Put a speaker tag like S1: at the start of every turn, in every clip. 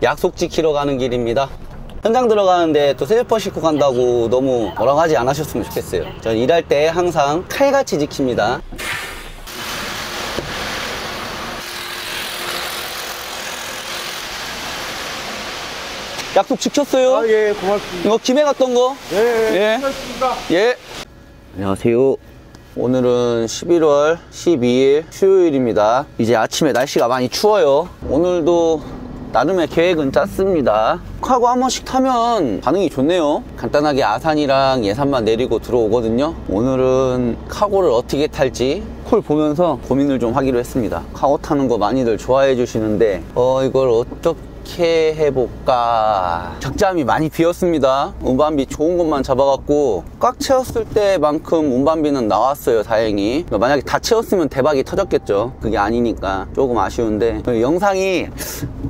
S1: 약속 지키러 가는 길입니다. 현장 들어가는데 또 슬리퍼 신고 간다고 너무 뭐라고 하지 않으셨으면 좋겠어요. 전 일할 때 항상 칼같이 지킵니다. 약속 지켰어요?
S2: 아, 예, 고맙습니다.
S1: 이거 김해 갔던 거?
S2: 예, 고맙습니다.
S1: 예. 안녕하세요. 오늘은 11월 12일 수요일입니다. 이제 아침에 날씨가 많이 추워요. 오늘도 나름의 계획은 짰습니다. 카고 한 번씩 타면 반응이 좋네요. 간단하게 아산이랑 예산만 내리고 들어오거든요. 오늘은 카고를 어떻게 탈지 콜 보면서 고민을 좀 하기로 했습니다. 카고 타는 거 많이들 좋아해 주시는데 이걸 어떻게 해볼까. 적잠이 많이 비었습니다. 운반비 좋은 것만 잡아갖고 꽉 채웠을 때만큼 운반비는 나왔어요, 다행히. 만약에 다 채웠으면 대박이 터졌겠죠. 그게 아니니까 조금 아쉬운데, 영상이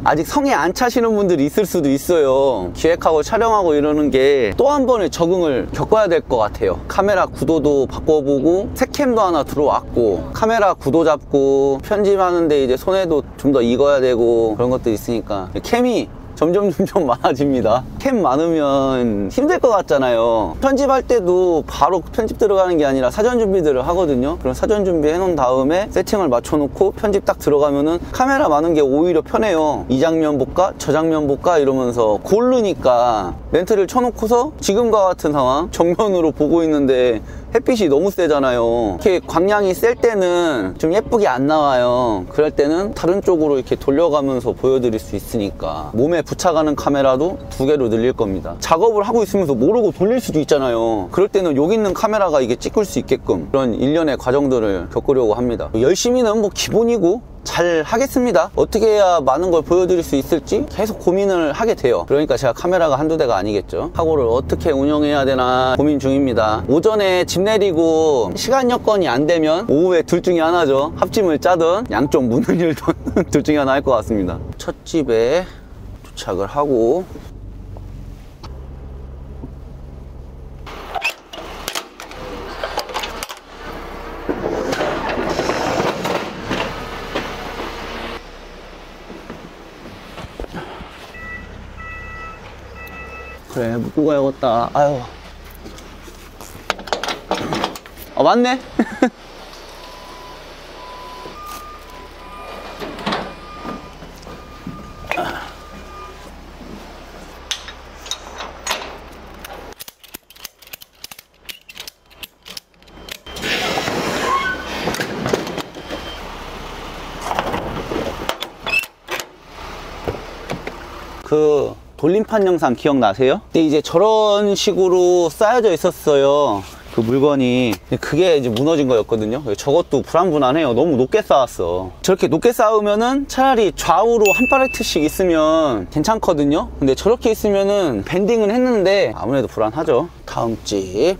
S1: 아직 성에 안 차시는 분들이 있을 수도 있어요. 기획하고 촬영하고 이러는 게 또 한 번의 적응을 겪어야 될 것 같아요. 카메라 구도도 바꿔보고 새캠도 하나 들어왔고, 카메라 구도 잡고 편집하는데 이제 손에도 좀 더 익어야 되고 그런 것도 있으니까 캠이 점점 많아집니다. 캠 많으면 힘들 것 같잖아요. 편집할 때도 바로 편집 들어가는 게 아니라 사전 준비들을 하거든요. 그럼 사전 준비 해놓은 다음에 세팅을 맞춰놓고 편집 딱 들어가면은 카메라 많은 게 오히려 편해요. 이 장면 볼까? 저 장면 볼까? 이러면서 고르니까 렌트를 쳐놓고서 지금과 같은 상황 정면으로 보고 있는데 햇빛이 너무 세잖아요. 이렇게 광량이 셀 때는 좀 예쁘게 안 나와요. 그럴 때는 다른 쪽으로 이렇게 돌려가면서 보여드릴 수 있으니까. 몸에 부착하는 카메라도 2개로 늘릴 겁니다. 작업을 하고 있으면서 모르고 돌릴 수도 있잖아요. 그럴 때는 여기 있는 카메라가 이게 찍을 수 있게끔 그런 일련의 과정들을 겪으려고 합니다. 열심히는 뭐 기본이고 잘 하겠습니다. 어떻게 해야 많은 걸 보여드릴 수 있을지 계속 고민을 하게 돼요. 그러니까 제가 카메라가 한두 대가 아니겠죠. 카고를 어떻게 운영해야 되나 고민 중입니다. 오전에 짐 내리고 시간 여건이 안 되면 오후에 둘 중에 하나죠. 합짐을 짜든 양쪽 문을 열든 둘 중에 하나 할 것 같습니다. 첫 집에 도착을 하고 그래, 묶고 가야겠다. 아유. 맞네? 돌림판 영상 기억나세요? 근데 이제 저런 식으로 쌓여져 있었어요. 그 물건이. 그게 이제 무너진 거였거든요. 저것도 불안불안해요. 너무 높게 쌓았어. 저렇게 높게 쌓으면은 차라리 좌우로 한 팔레트씩 있으면 괜찮거든요. 근데 저렇게 있으면은 밴딩은 했는데 아무래도 불안하죠. 다음 집.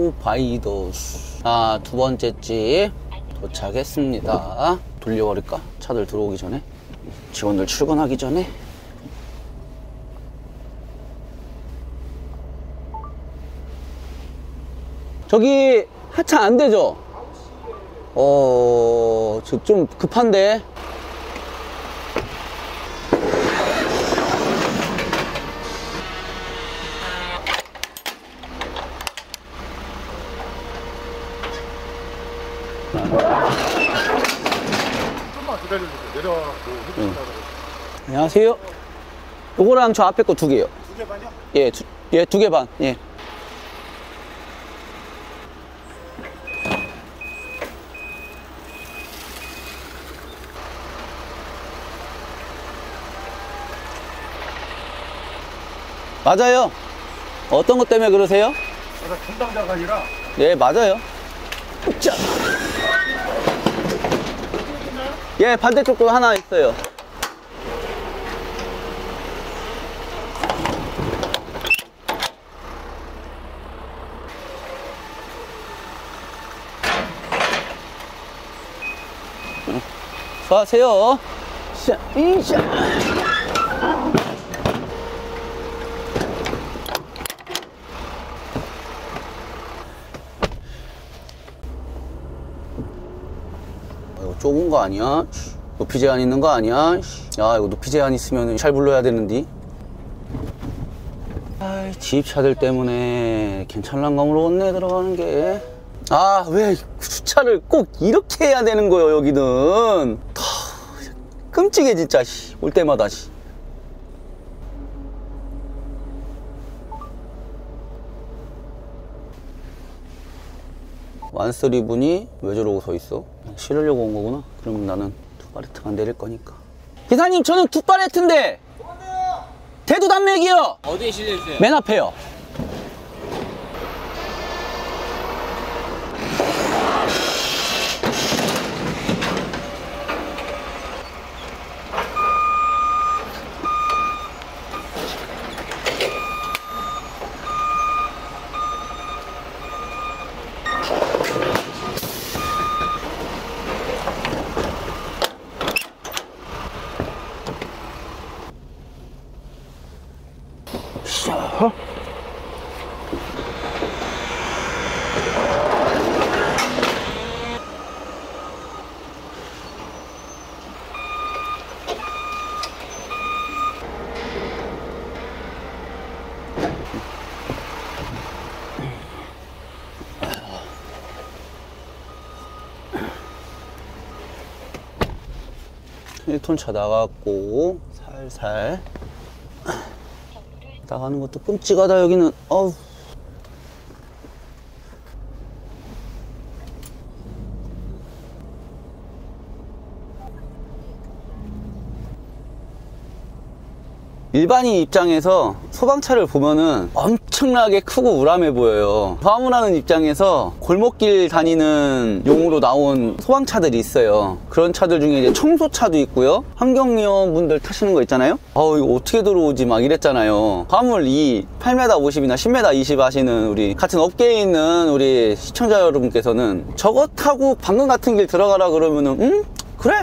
S1: 쇼바이더스. 두 번째 집 도착했습니다. 돌려버릴까? 차들 들어오기 전에, 직원들 출근하기 전에. 저기 하차 안 되죠? 저 좀 급한데.
S2: 좀만 기다려주세요. 내려와서 해주신다고.
S1: 안녕하세요. 요거랑 저 앞에 거 2개요.
S2: 2개 반이요?
S1: 예, 2개 반. 예. 맞아요. 어떤 것 때문에 그러세요?
S2: 제가 담당자가 아니라.
S1: 예, 맞아요. 자. 예, 반대쪽도 하나 있어요. 수고하세요. 샤, 이샤. 좁은 거 아니야? 높이 제한 있는 거 아니야? 야, 이거 높이 제한 있으면 잘 불러야 되는데. 아이, 지입차들 때문에 괜찮란 거 물어봤네, 들어가는 게. 아, 왜 주차를 꼭 이렇게 해야 되는 거예요, 여기는. 끔찍해, 진짜. 올 때마다. 완쓰리 분이 왜 저러고 서 있어? 실으려고 온 거구나. 그러면 나는 투파레트가 안 내릴 거니까. 기사님, 저는 투파레트인데 대두 단맥이요.
S3: 어디에 실려있어요?
S1: 맨 앞에요. 자. 1톤 차 나갔고 살살 나가는 것도 끔찍하다. 여기는 어우. 일반인 입장에서 소방차를 보면은 엄청나게 크고 우람해 보여요. 화물하는 입장에서 골목길 다니는 용으로 나온 소방차들이 있어요. 그런 차들 중에 이제 청소차도 있고요. 환경위원분들 타시는 거 있잖아요. 이거 어떻게 들어오지 막 이랬잖아요. 화물 8m 50이나 10m 20 하시는 우리 같은 업계에 있는 우리 시청자 여러분께서는 저거 타고 방금 같은 길 들어가라 그러면은 그래?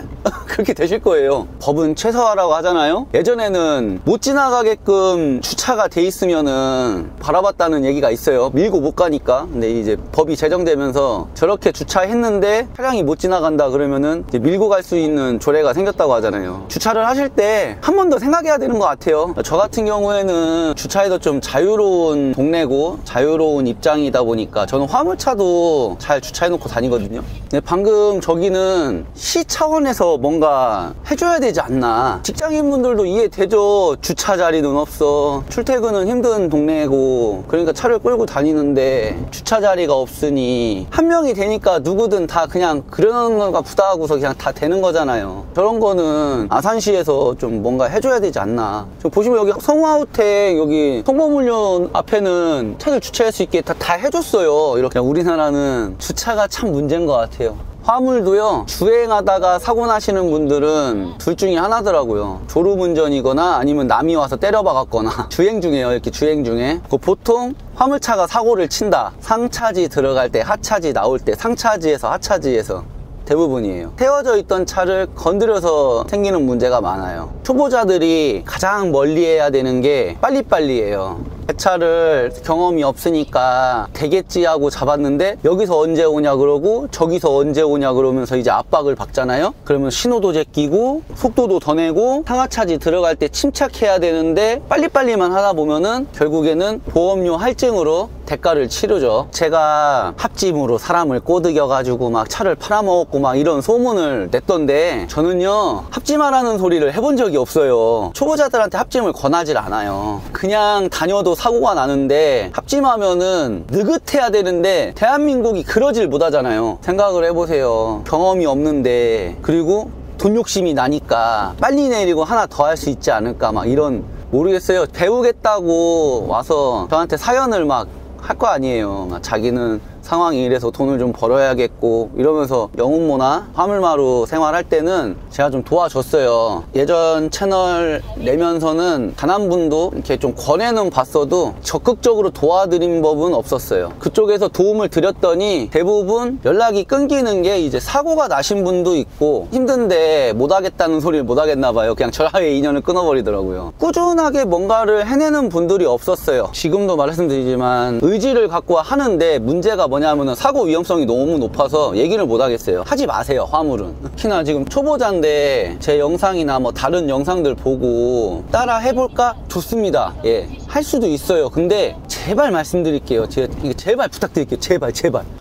S1: 그렇게 되실 거예요. 법은 최소화라고 하잖아요. 예전에는 못 지나가게끔 주차가 돼 있으면은 바라봤다는 얘기가 있어요. 밀고 못 가니까. 근데 이제 법이 제정되면서 저렇게 주차했는데 차량이 못 지나간다 그러면은 이제 밀고 갈 수 있는 조례가 생겼다고 하잖아요. 주차를 하실 때 한 번 더 생각해야 되는 것 같아요. 저 같은 경우에는 주차에도 좀 자유로운 동네고 자유로운 입장이다 보니까 저는 화물차도 잘 주차해놓고 다니거든요. 근데 방금 저기는 시 차원에서 뭔가 해줘야 되지 않나. 직장인분들도 이해되죠. 주차 자리는 없어. 출퇴근은 힘든 동네고 그러니까 차를 끌고 다니는데 주차 자리가 없으니 한 명이 되니까 누구든 다 그냥 그러는 건가 보다 하고서 그냥 다 되는 거잖아요. 저런 거는 아산시에서 좀 뭔가 해줘야 되지 않나. 지금 보시면 여기 성화호텔 여기 성범훈련 앞에는 차를 주차할 수 있게 다 해줬어요. 이렇게. 우리나라는 주차가 참 문제인 것 같아요. 화물도요, 주행하다가 사고 나시는 분들은 둘 중에 하나더라고요. 졸음운전이거나 아니면 남이 와서 때려박았거나 주행 중에요. 이렇게 주행 중에 보통 화물차가 사고를 친다. 상차지 들어갈 때, 하차지 나올 때, 상차지에서 하차지에서 대부분이에요. 세워져 있던 차를 건드려서 생기는 문제가 많아요. 초보자들이 가장 멀리 해야 되는 게 빨리빨리예요. 제 차를 경험이 없으니까 되겠지 하고 잡았는데 여기서 언제 오냐 그러고 저기서 언제 오냐 그러면서 이제 압박을 받잖아요. 그러면 신호도 제끼고 속도도 더 내고 상하차지 들어갈 때 침착해야 되는데 빨리빨리만 하다 보면은 결국에는 보험료 할증으로 대가를 치르죠. 제가 합짐으로 사람을 꼬드겨 가지고 막 차를 팔아먹었고 막 이런 소문을 냈던데 저는요 합짐하라는 소리를 해본 적이 없어요. 초보자들한테 합짐을 권하질 않아요. 그냥 다녀도 사고가 나는데 합짐하면은 느긋해야 되는데 대한민국이 그러질 못하잖아요. 생각을 해보세요. 경험이 없는데 그리고 돈 욕심이 나니까 빨리 내리고 하나 더 할 수 있지 않을까 막 이런 모르겠어요. 배우겠다고 와서 저한테 사연을 막 할 거 아니에요. 자기는 상황이 이래서 돈을 좀 벌어야겠고 이러면서 영웅모나 화물마루 생활할 때는 제가 좀 도와줬어요. 예전 채널 내면서는 단 한 분도 이렇게 좀 권해는 봤어도 적극적으로 도와드린 법은 없었어요. 그쪽에서 도움을 드렸더니 대부분 연락이 끊기는 게 이제 사고가 나신 분도 있고 힘든데 못하겠다는 소리를 못하겠나 봐요. 그냥 저와의 인연을 끊어버리더라고요. 꾸준하게 뭔가를 해내는 분들이 없었어요. 지금도 말씀드리지만 의지를 갖고 하는데 문제가 뭐냐면은 사고 위험성이 너무 높아서 얘기를 못 하겠어요. 하지 마세요, 화물은. 특히나 지금 초보자인데 제 영상이나 뭐 다른 영상들 보고 따라 해볼까? 좋습니다. 예, 할 수도 있어요. 근데 제발 말씀드릴게요. 제발 부탁드릴게요. 제발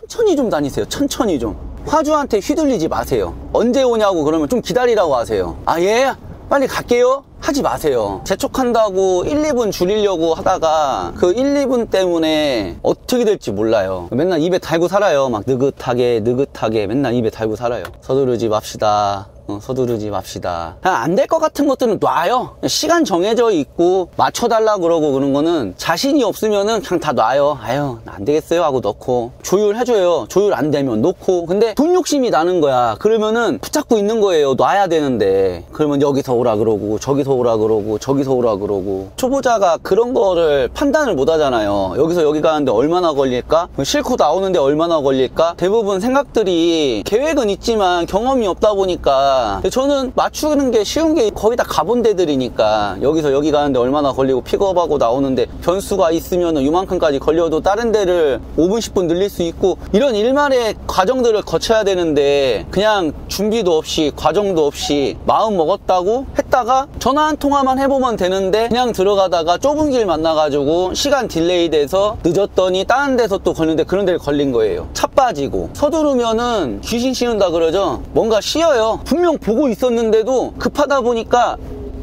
S1: 천천히 좀 다니세요. 천천히 좀. 화주한테 휘둘리지 마세요. 언제 오냐고 그러면 좀 기다리라고 하세요. 아, 예? 빨리 갈게요? 하지 마세요. 재촉한다고 1, 2분 줄이려고 하다가 그 1, 2분 때문에 어떻게 될지 몰라요. 맨날 입에 달고 살아요. 막 느긋하게 맨날 입에 달고 살아요. 서두르지 맙시다. 서두르지 맙시다. 안 될 것 같은 것들은 놔요. 시간 정해져 있고 맞춰달라 그러고 그런 거는 자신이 없으면은 그냥 다 놔요. 아유, 안 되겠어요 하고 넣고 조율해줘요. 조율 안 되면 놓고. 근데 돈 욕심이 나는 거야. 그러면은 붙잡고 있는 거예요. 놔야 되는데. 그러면 여기서 오라 그러고 저기서 오라 그러고 저기서 오라 그러고. 초보자가 그런 거를 판단을 못 하잖아요. 여기서 여기 가는데 얼마나 걸릴까? 싣고 나오는데 얼마나 걸릴까? 대부분 생각들이 계획은 있지만 경험이 없다 보니까 저는 맞추는 게 쉬운 게 거의 다 가본 데들이니까 여기서 여기 가는데 얼마나 걸리고 픽업하고 나오는데 변수가 있으면 이만큼까지 걸려도 다른 데를 5분 10분 늘릴 수 있고 이런 일말의 과정들을 거쳐야 되는데 그냥 준비도 없이 과정도 없이 마음 먹었다고 했다가 전화 한 통화만 해보면 되는데 그냥 들어가다가 좁은 길 만나가지고 시간 딜레이 돼서 늦었더니 다른 데서 또 걸리는데 그런 데를 걸린 거예요. 차 빠지고 서두르면은 귀신 씌운다 그러죠. 뭔가 쉬어요. 분명 보고 있었는데도 급하다 보니까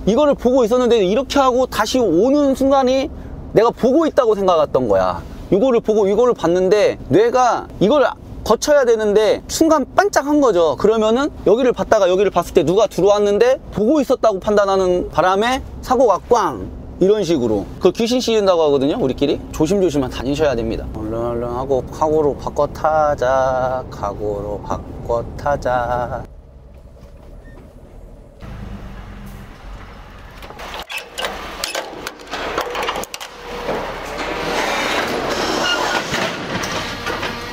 S1: 이거를 보고 있었는데 이렇게 하고 다시 오는 순간이 내가 보고 있다고 생각했던 거야. 이거를 보고 이거를 봤는데 뇌가 이걸 거쳐야 되는데 순간 반짝한 거죠. 그러면은 여기를 봤다가 여기를 봤을 때 누가 들어왔는데 보고 있었다고 판단하는 바람에 사고가 꽝! 이런 식으로. 그걸 귀신 씌운다고 하거든요, 우리끼리. 조심조심 다니셔야 됩니다. 얼른 하고 카고로 바꿔 타자. 카고로 바꿔 타자.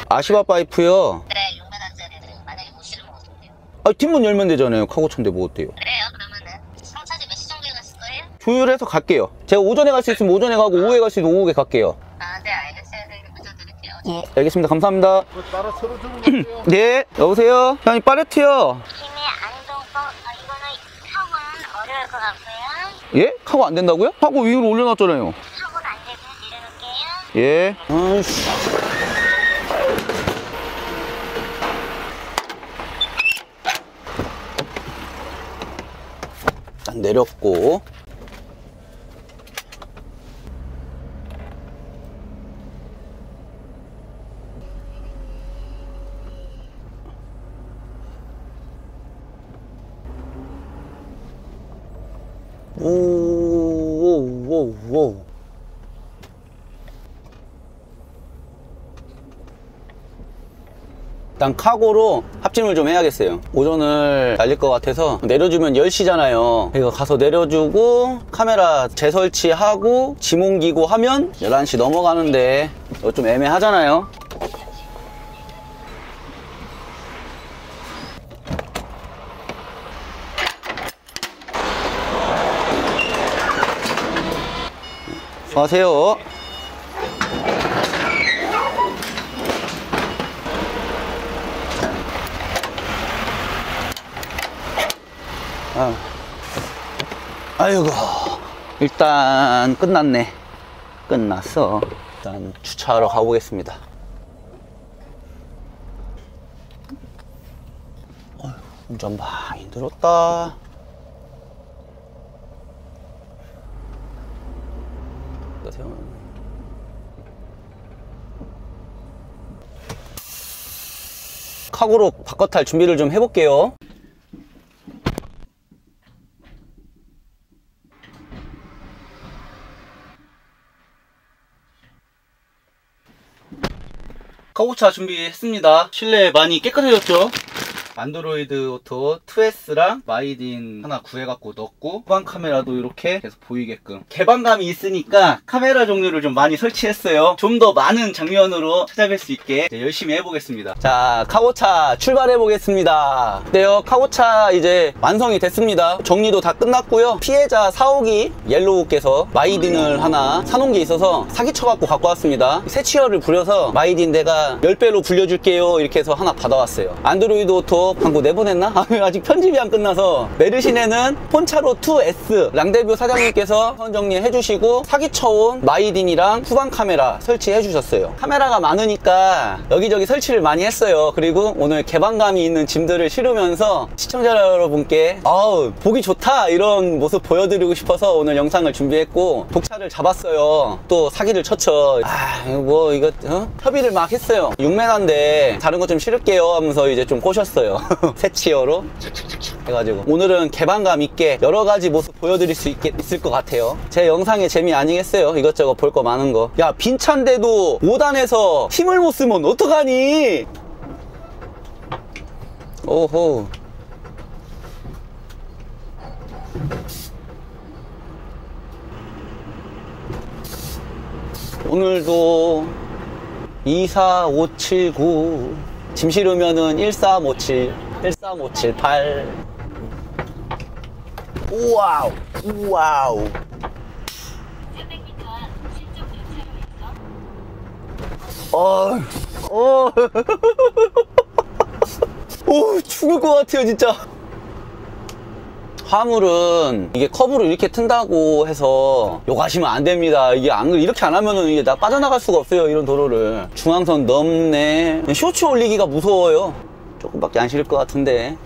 S1: 아시바 파이프요.
S3: 그래, 6만원짜리를 만약에 못 실으면 어떡해요?
S1: 아, 뒷문 열면 되잖아요. 카고차인데 뭐 어때요?
S3: 그래요, 그러면은 청차지 몇 시 정도에 갔을 거예요?
S1: 조율해서 갈게요. 제가 오전에 갈 수 있으면 오전에 가고 오후에 갈 수 있으면 오후에 갈게요.
S3: 아, 네, 알겠어요. 네, 문자 드릴게요.
S1: 예, 알겠습니다. 감사합니다.
S2: 그거 따라 서로 주는 거예요.
S1: 네, 여보세요? 형님 팔레트요.
S3: 김해 안동법, 이거는 카고는 어려울 것 같고요.
S1: 예? 카고 안 된다고요? 카고 위로 올려놨잖아요.
S3: 카고는 안 되면 내려놓을게요.
S1: 예. 아이씨. 일단 내렸고. 오오오오. 일단 카고로 합침을 좀 해야겠어요. 오전을 날릴 것 같아서 내려주면 10시잖아요. 이거 가서 내려주고 카메라 재설치하고 짐 옮기고 하면 11시 넘어가는데 이거 좀 애매하잖아요. 수고하세요. 아이고, 일단 끝났네. 끝났어. 일단 주차하러 가보겠습니다. 운전 많이 힘들었다. 카고로 바꿔 탈 준비를 좀 해볼게요. 카고차 준비했습니다. 실내 많이 깨끗해졌죠? 안드로이드 오토 2S랑 마이딘 하나 구해갖고 넣었고, 후방 카메라도 이렇게 계속 보이게끔 개방감이 있으니까 카메라 종류를 좀 많이 설치했어요. 좀 더 많은 장면으로 찾아뵐 수 있게 이제 열심히 해보겠습니다. 자, 카고차 출발해보겠습니다. 네요, 카고차 이제 완성이 됐습니다. 정리도 다 끝났고요. 피해자 사오기 옐로우께서 마이딘을 하나 사놓은 게 있어서 사기쳐갖고 갖고 왔습니다. 새치열을 부려서 마이딘 내가 10배로 불려줄게요 이렇게 해서 하나 받아왔어요. 안드로이드 오토 광고 내보냈나? 아직 편집이 안 끝나서. 메르신에는 폰차로 2S 랑데뷰 사장님께서 선정리 해주시고 사기쳐온 마이딘이랑 후방 카메라 설치해 주셨어요. 카메라가 많으니까 여기저기 설치를 많이 했어요. 그리고 오늘 개방감이 있는 짐들을 실으면서 시청자 여러분께 보기 좋다 이런 모습 보여드리고 싶어서 오늘 영상을 준비했고, 독차를 잡았어요. 또 사기를 쳤죠. 이거 협의를 막 했어요. 6매나인데 다른 거 좀 실을게요 하면서 이제 좀 꼬셨어요. 새치어로 해가지고 오늘은 개방감 있게 여러 가지 모습 보여드릴 수 있을 것 같아요. 제 영상의 재미 아니겠어요? 이것저것 볼 거 많은 거. 야, 빈 차인데도 5단에서 힘을 못 쓰면 어떡하니? 오호. 오늘도 24579 짐 실으면은 13578 우와우 우와우.
S3: 300m 앞 실종
S1: 오, 죽을 것 같아요 진짜. 화물은 이게 커브를 이렇게 튼다고 해서 욕하시면 안 됩니다. 이게 이렇게 안 하면은 이게 빠져나갈 수가 없어요. 이런 도로를. 중앙선 넘네. 쇼츠 올리기가 무서워요. 조금밖에 안 실을 것 같은데.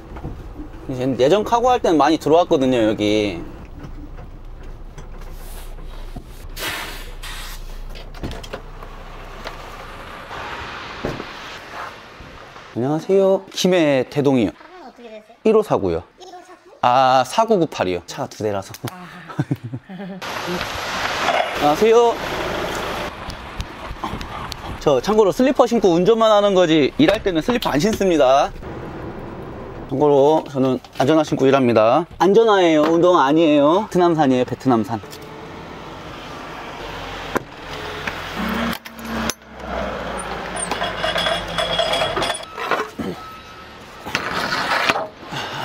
S1: 예전 카고 할 때는 많이 들어왔거든요 여기. 안녕하세요. 김해 태동이요.
S3: 차는 어떻게 되세요?
S1: 1549요.
S3: 1549?
S1: 4998이요. 차가 2대라서. 안녕하세요. 저 참고로 슬리퍼 신고 운전만 하는 거지 일할 때는 슬리퍼 안 신습니다. 참고로 저는 안전화 신고 일합니다. 안전화예요. 운동 아니에요. 베트남산이에요. 베트남산.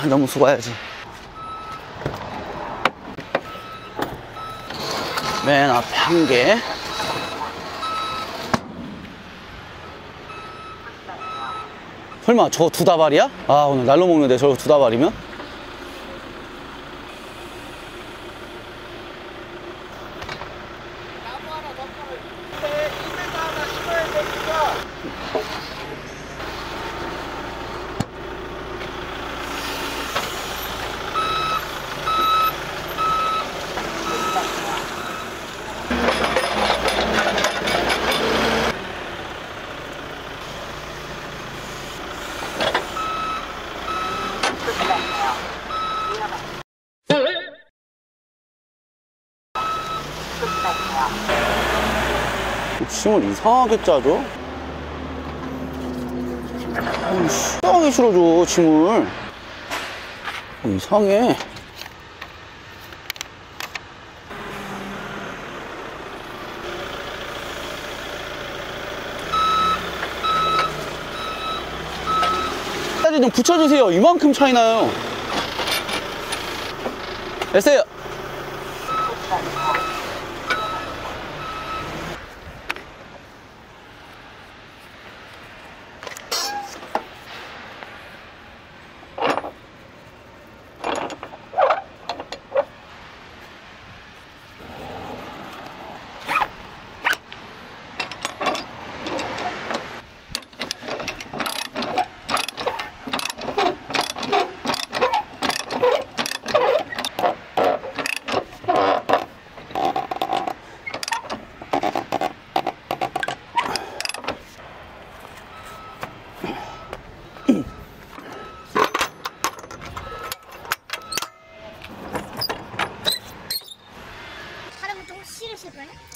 S1: 너무 수고해야지. 맨 앞에 한 개. 설마 저거 2다발이야? 오늘 날로 먹는데 저거 2다발이면? 짐을 이상하게 짜줘? 이상하게 실어줘 짐을. 이상해. 까지 좀 붙여주세요. 이만큼 차이 나요. 됐어요.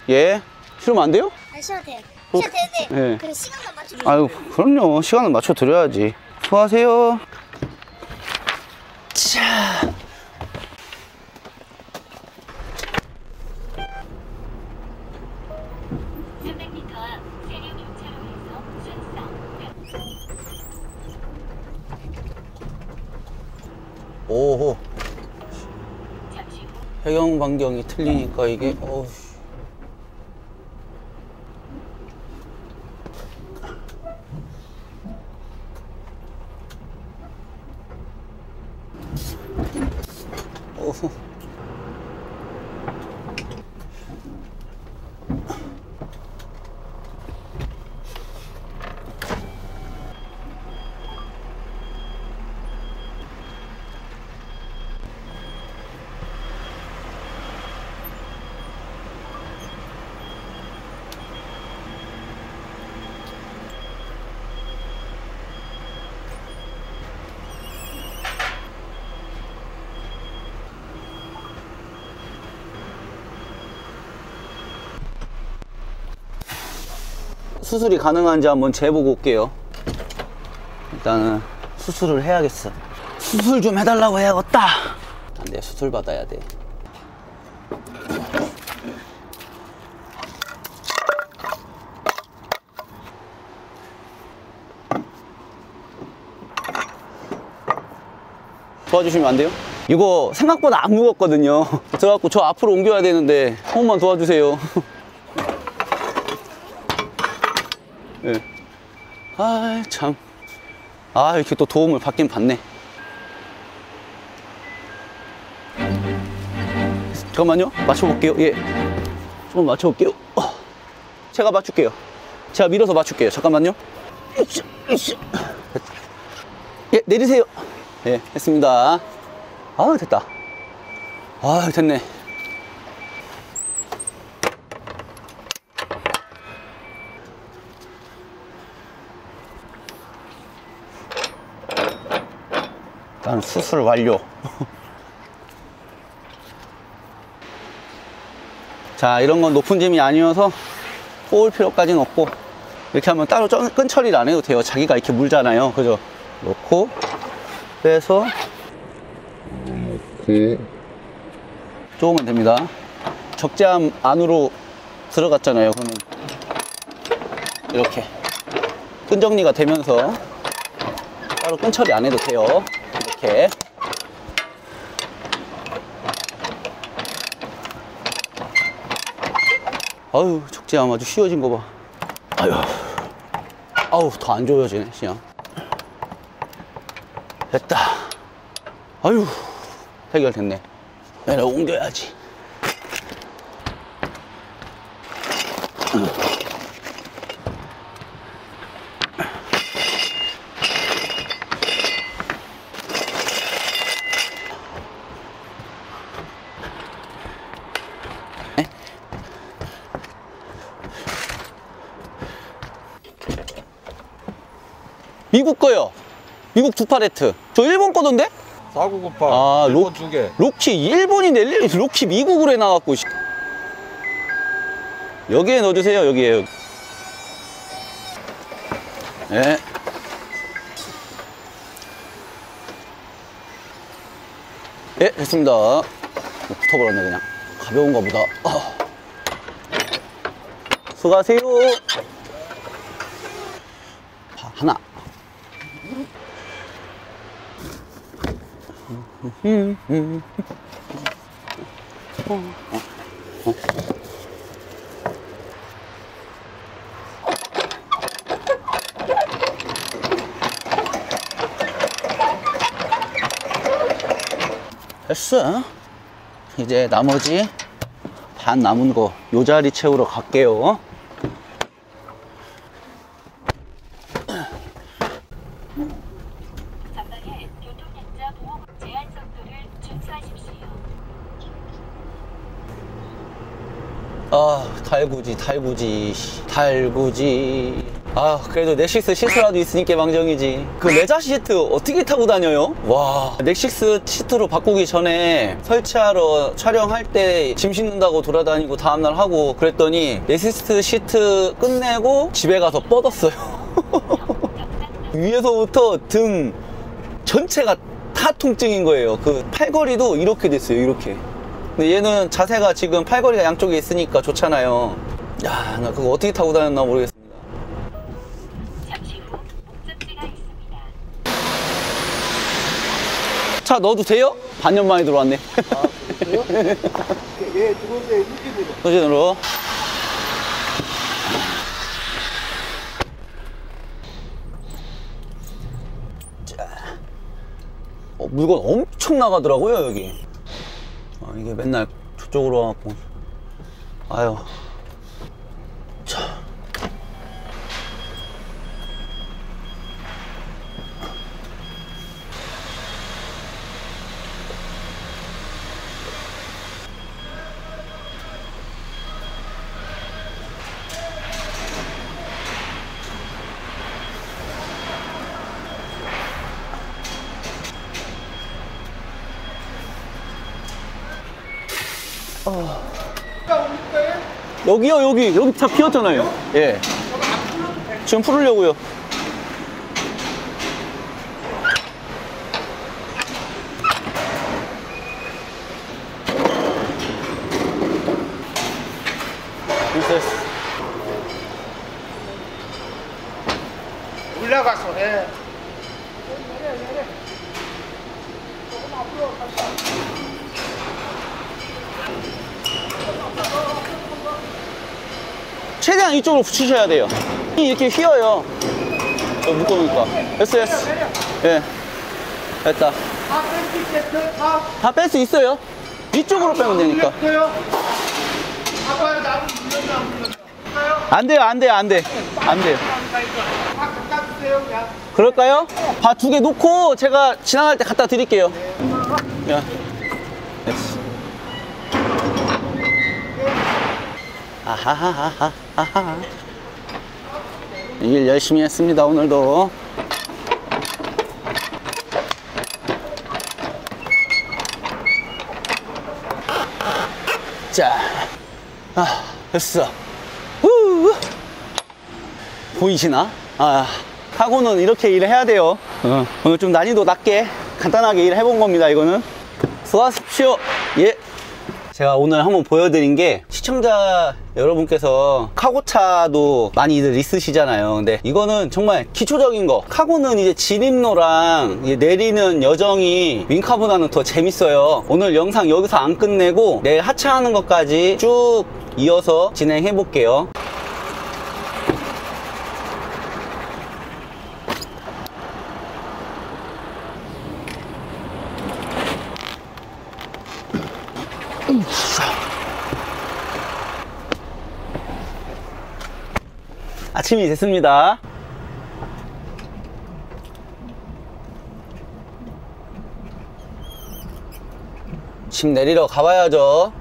S1: 예? 실으면 안 돼요?
S3: 안 쉬어도 돼요. 쉬어도 되는데
S1: 예.
S3: 그 시간만 맞춰주세요.
S1: 아유, 그럼요. 시간을 맞춰 드려야지. 수고하세요. 자. 오호. 배경 반경이 틀리니까 이게 어우. 어후. 수술이 가능한지 한번 재보고 올게요. 일단은 수술을 해야겠어. 수술 좀 해달라고 해야겠다. 안돼, 수술 받아야 돼. 도와주시면 안 돼요? 이거 생각보다 안 무겁거든요. 그래갖고 저 앞으로 옮겨야 되는데 한 번만 도와주세요. 네. 아, 참. 아, 이렇게 또 도움을 받긴 받네. 잠깐만요. 맞춰볼게요. 예. 좀 맞춰볼게요. 제가 맞출게요. 제가 밀어서 맞출게요. 잠깐만요. 예, 내리세요. 예, 했습니다. 아, 됐다. 아, 됐네. 일단 수술 완료. 자, 이런 건 높은 짐이 아니어서 뽑을 필요까지는 없고, 이렇게 하면 따로 끈 처리를 안 해도 돼요. 자기가 이렇게 물잖아요. 그죠? 놓고 빼서 쪼으면 됩니다. 적재함 안으로 들어갔잖아요. 그러면 이렇게 끈 정리가 되면서 따로 끈 처리 안 해도 돼요. 이렇게. 아유, 적재함 아주 휘어진 거 봐. 아유, 아우, 더 안 조여지네, 그냥. 됐다. 아유, 해결됐네. 얘를 옮겨야지. 미국 거요. 미국 두 팔레트. 저 일본 거던데?
S2: 4998.
S1: 아,
S2: 일본 두 개.
S1: 로키 일본인데 로키 미국으로 해놔갖고. 여기에 넣어주세요. 여기에. 네. 예, 됐습니다. 붙어버렸네, 그냥. 가벼운가 보다. 수고하세요. 하나. 됐어. 이제 나머지 반 남은 거 요 자리 채우러 갈게요.
S3: 전방에 교통약자 보호 제한 속도를 준수하십시오.
S1: 아, 달구지. 아, 그래도 넥시스 시트라도 있으니까 망정이지. 그 레자 시트 어떻게 타고 다녀요? 와, 넥시스 시트로 바꾸기 전에 설치하러 촬영할 때 짐 싣는다고 돌아다니고 다음날 하고 그랬더니 넥시스 시트 끝내고 집에 가서 뻗었어요. 위에서부터 등 전체가 다 통증인 거예요. 그 팔걸이도 이렇게 됐어요. 이렇게. 근데 얘는 자세가 지금 팔걸이가 양쪽에 있으니까 좋잖아요. 야, 나 그거 어떻게 타고 다녔나 모르겠습니다.
S3: 잠시 후 목적지가 있습니다.
S1: 차 넣어도 돼요? 반년 만에 들어왔네.
S2: 그래요? 예, 두 번째 후기입니다.
S1: 소진으로. 자. 물건 엄청 나가더라고요, 여기. 이게 맨날 저쪽으로 와갖고. 아유. 자. 여기요, 여기 차 피었잖아요. 예. 지금 풀으려고요.
S2: 올라가서 해.
S1: 최대한 이쪽으로 붙이셔야 돼요. 이렇게 휘어요. 묶어놓으니까. 됐어. 예. 됐다. 다 뺄 수 있어요. 이쪽으로 빼면 되니까. 안 돼요. 안 돼요. 그럴까요? 바 2개 놓고 제가 지나갈 때 갖다 드릴게요. 야. 됐어. 아하하하하하. 일 열심히 했습니다, 오늘도. 자, 됐어. 보이시나? 하고는 이렇게 일을 해야 돼요. 오늘 좀 난이도 낮게 간단하게 일을 해본 겁니다. 이거는 수고하십시오. 예. 제가 오늘 한번 보여드린 게, 시청자 여러분께서 카고차도 많이들 있으시잖아요. 근데 이거는 정말 기초적인 거. 카고는 이제 진입로랑 이제 내리는 여정이 윙카보다는 더 재밌어요. 오늘 영상 여기서 안 끝내고 내일 하차하는 것까지 쭉 이어서 진행해 볼게요. 아침이 됐습니다. 짐 내리러 가봐야죠.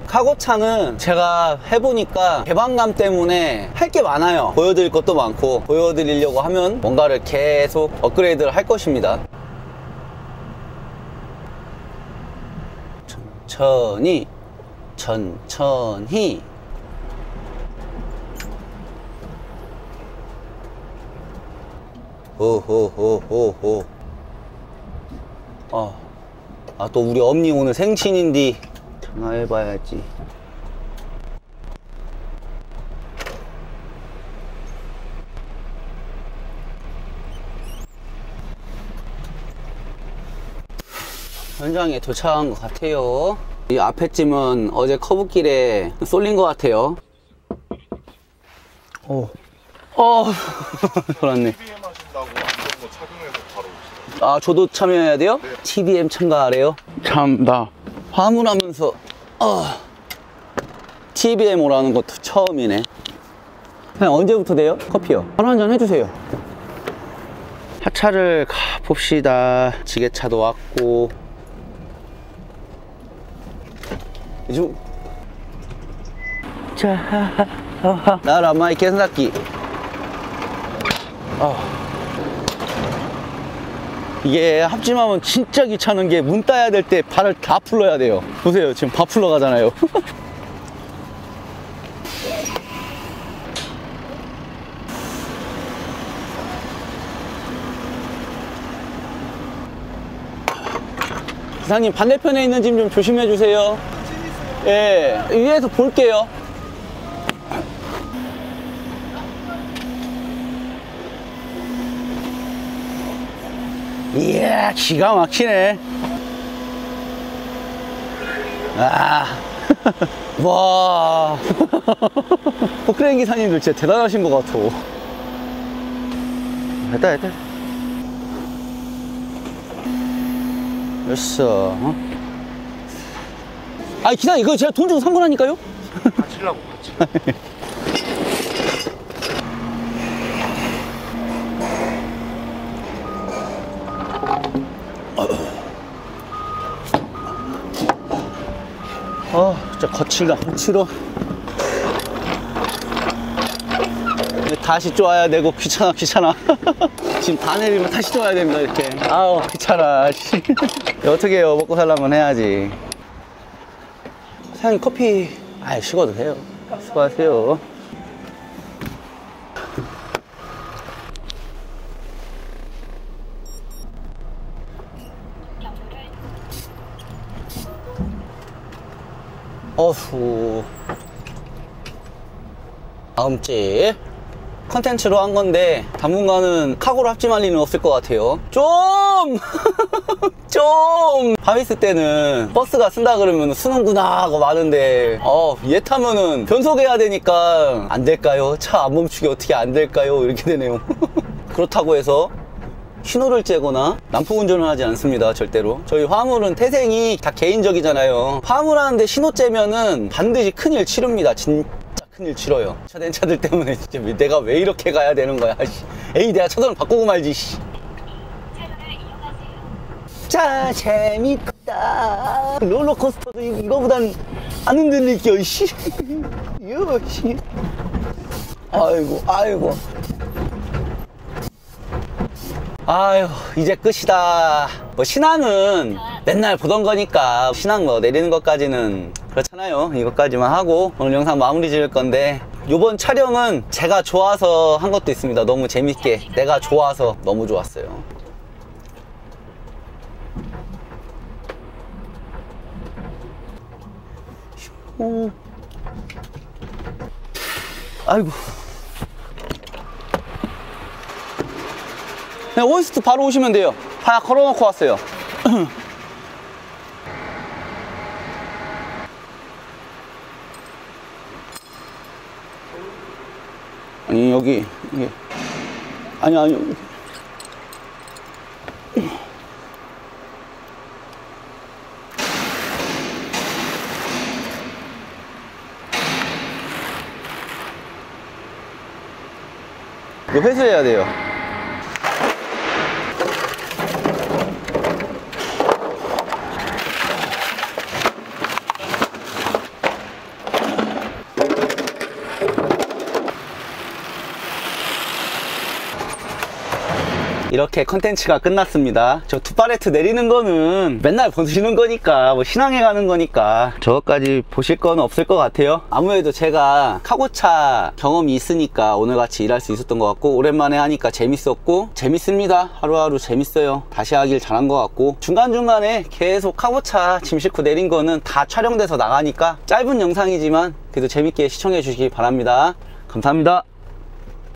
S1: 카고차는 제가 해보니까 개방감 때문에 할 게 많아요. 보여드릴 것도 많고, 보여드리려고 하면 뭔가를 계속 업그레이드를 할 것입니다. 천천히 호호호호호. 또 우리 엄니 오늘 생신인데 전화해봐야지. 현장에 도착한 것 같아요. 이 앞에 짐은 어제 커브길에 쏠린 것 같아요. 돌았네.
S2: TBM 하신다고 안전모 착용해서 바로 오시더라고요.
S1: 저도 참여해야 돼요?
S2: 네.
S1: TBM 참가하래요? 참, 나 화물하면서 TBM 오라는 것도 처음이네. 그냥 언제부터 돼요? 커피요. 바로 한잔 해주세요. 하차를 가봅시다. 지게차도 왔고. 요즘 나라마이 켄사키. 이게 합침하면 진짜 귀찮은 게, 문 따야 될 때 발을 다 풀러야 돼요. 보세요, 지금 다 풀러 가잖아요. 기사님 반대편에 있는 짐 좀 조심해 주세요. 예, 위에서 볼게요. 이야, 기가 막히네. 아, 와. 포크레인 기사님들 진짜 대단하신 것 같아. 됐다. 됐어. 아니, 기사님, 이거 제가 돈 주고 산 거라니까요?
S2: 같이라고 같이.
S1: 진짜 거칠어. 다시 쪼아야 되고, 귀찮아. 지금 다 내리면 다시 쪼아야 됩니다, 이렇게. 아우, 귀찮아. 어떻게 해요? 먹고 살려면 해야지. 사장님, 커피, 식어도 돼요. 수고하세요. 어후. 다음 집 컨텐츠로 한 건데 당분간은 카고로 합집할 일은 없을 것 같아요. 좀 밤 있을 때는 버스가 쓴다 그러면 쓰는구나 하고 많은데 얘 타면은 변속해야 되니까 안 될까요? 차 안 멈추게 어떻게 안 될까요? 이렇게 되네요. 그렇다고 해서 신호를 째거나 난폭 운전을 하지 않습니다. 절대로. 저희 화물은 태생이 다 개인적이잖아요. 화물 하는데 신호 째면은 반드시 큰일 치릅니다. 진짜 큰일 치러요. 차된 차들 때문에 진짜 내가 왜 이렇게 가야 되는 거야. 에이, 내가 차선을 바꾸고 말지.
S3: 차로를 이용하세요.
S1: 자, 재밌다. 롤러코스터도 이거보단 안 흔들릴게요. 아이고. 아유, 이제 끝이다. 뭐 신앙은 맨날 보던 거니까 신앙 뭐 내리는 것까지는 그렇잖아요. 이것까지만 하고 오늘 영상 마무리 지을 건데, 요번 촬영은 제가 좋아서 한 것도 있습니다. 너무 재밌게 내가 좋아서 너무 좋았어요. 아이고. 네, 오이스트 바로 오시면 돼요. 다 걸어놓고 왔어요. 아니, 여기, 이게. 아니. 이거 회수해야 돼요. 이렇게 컨텐츠가 끝났습니다. 저 투파레트 내리는 거는 맨날 보시는 거니까, 뭐 신앙해 가는 거니까 저것까지 보실 건 없을 것 같아요. 아무래도 제가 카고차 경험이 있으니까 오늘같이 일할 수 있었던 것 같고, 오랜만에 하니까 재밌었고, 재밌습니다. 하루하루 재밌어요. 다시 하길 잘한 것 같고, 중간중간에 계속 카고차 짐 싣고 내린 거는 다 촬영돼서 나가니까 짧은 영상이지만 그래도 재밌게 시청해 주시기 바랍니다. 감사합니다.